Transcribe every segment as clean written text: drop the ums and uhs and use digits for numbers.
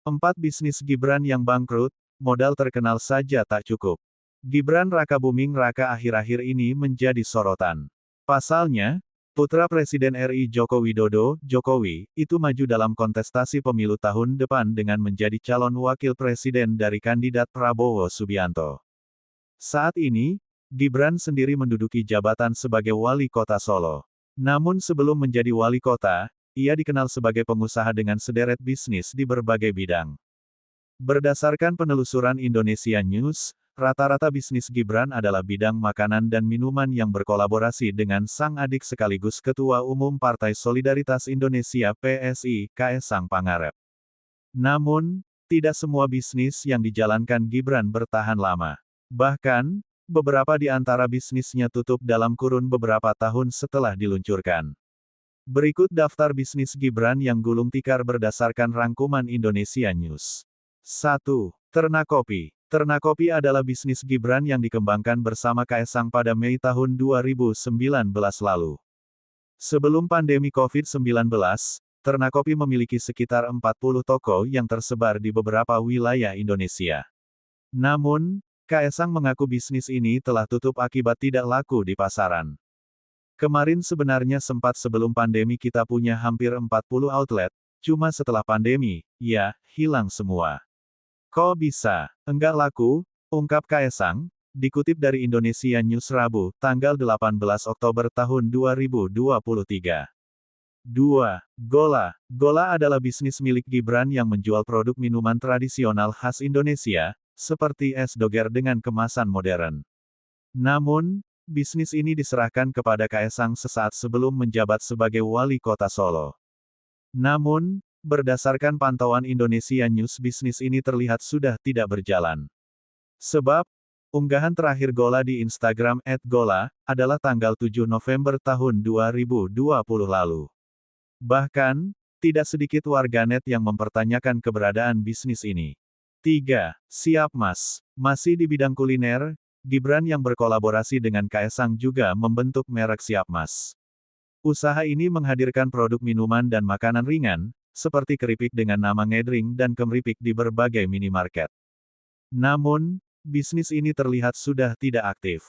4 bisnis Gibran yang bangkrut, modal terkenal saja tak cukup. Gibran Raka Buming Raka akhir-akhir ini menjadi sorotan. Pasalnya, putra Presiden RI Joko Widodo, Jokowi, itu maju dalam kontestasi pemilu tahun depan dengan menjadi calon wakil presiden dari kandidat Prabowo Subianto. Saat ini, Gibran sendiri menduduki jabatan sebagai wali kota Solo. Namun sebelum menjadi wali kota, ia dikenal sebagai pengusaha dengan sederet bisnis di berbagai bidang. Berdasarkan penelusuran Indonesia News, rata-rata bisnis Gibran adalah bidang makanan dan minuman yang berkolaborasi dengan sang adik sekaligus Ketua Umum Partai Solidaritas Indonesia (PSI), Kaesang Pangarep. Namun, tidak semua bisnis yang dijalankan Gibran bertahan lama. Bahkan, beberapa di antara bisnisnya tutup dalam kurun beberapa tahun setelah diluncurkan. Berikut daftar bisnis Gibran yang gulung tikar berdasarkan rangkuman Indonesia News. 1. Ternak kopi. Ternak kopi adalah bisnis Gibran yang dikembangkan bersama Kaesang pada Mei tahun 2019 lalu. Sebelum pandemi COVID-19, Ternak Kopi memiliki sekitar 40 toko yang tersebar di beberapa wilayah Indonesia. Namun, Kaesang mengaku bisnis ini telah tutup akibat tidak laku di pasaran. Kemarin sebenarnya sempat sebelum pandemi kita punya hampir 40 outlet, cuma setelah pandemi, ya, hilang semua. Kok bisa? Enggak laku? Ungkap Kaesang, dikutip dari Indonesia News Rabu, tanggal 18 Oktober tahun 2023. 2. Gola. Gola adalah bisnis milik Gibran yang menjual produk minuman tradisional khas Indonesia, seperti es doger dengan kemasan modern. Namun, bisnis ini diserahkan kepada Kaesang sesaat sebelum menjabat sebagai wali kota Solo. Namun, berdasarkan pantauan Indonesia News bisnis ini terlihat sudah tidak berjalan. Sebab, unggahan terakhir Gola di Instagram @gola, adalah tanggal 7 November tahun 2020 lalu. Bahkan, tidak sedikit warganet yang mempertanyakan keberadaan bisnis ini. 3. Siapmas. Masih di bidang kuliner, Gibran yang berkolaborasi dengan Kaesang juga membentuk merek Siapmas. Usaha ini menghadirkan produk minuman dan makanan ringan, seperti keripik dengan nama ngedring dan kemripik di berbagai minimarket. Namun, bisnis ini terlihat sudah tidak aktif.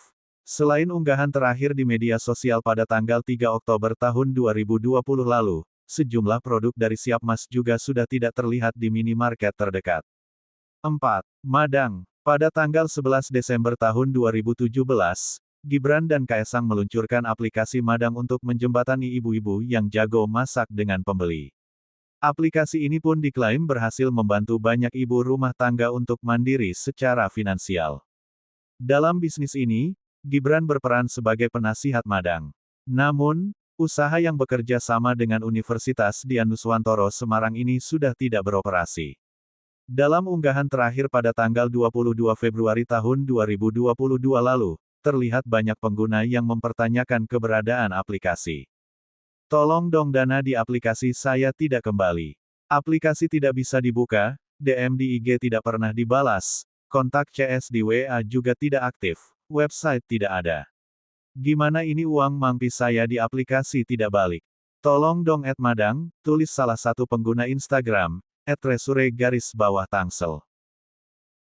Selain unggahan terakhir di media sosial pada tanggal 3 Oktober tahun 2020 lalu, sejumlah produk dari Siapmas juga sudah tidak terlihat di minimarket terdekat. 4. Madang. Pada tanggal 11 Desember tahun 2017, Gibran dan Kaesang meluncurkan aplikasi Madang untuk menjembatani ibu-ibu yang jago masak dengan pembeli. Aplikasi ini pun diklaim berhasil membantu banyak ibu rumah tangga untuk mandiri secara finansial. Dalam bisnis ini, Gibran berperan sebagai penasihat Madang. Namun, usaha yang bekerja sama dengan Universitas Dianuswantoro Semarang ini sudah tidak beroperasi. Dalam unggahan terakhir pada tanggal 22 Februari tahun 2022 lalu, terlihat banyak pengguna yang mempertanyakan keberadaan aplikasi. Tolong dong dana di aplikasi saya tidak kembali. Aplikasi tidak bisa dibuka, DM di IG tidak pernah dibalas, kontak CS di WA juga tidak aktif, website tidak ada. Gimana ini uang mangpi saya di aplikasi tidak balik? Tolong dong @madang, tulis salah satu pengguna Instagram, @resure_tangsel.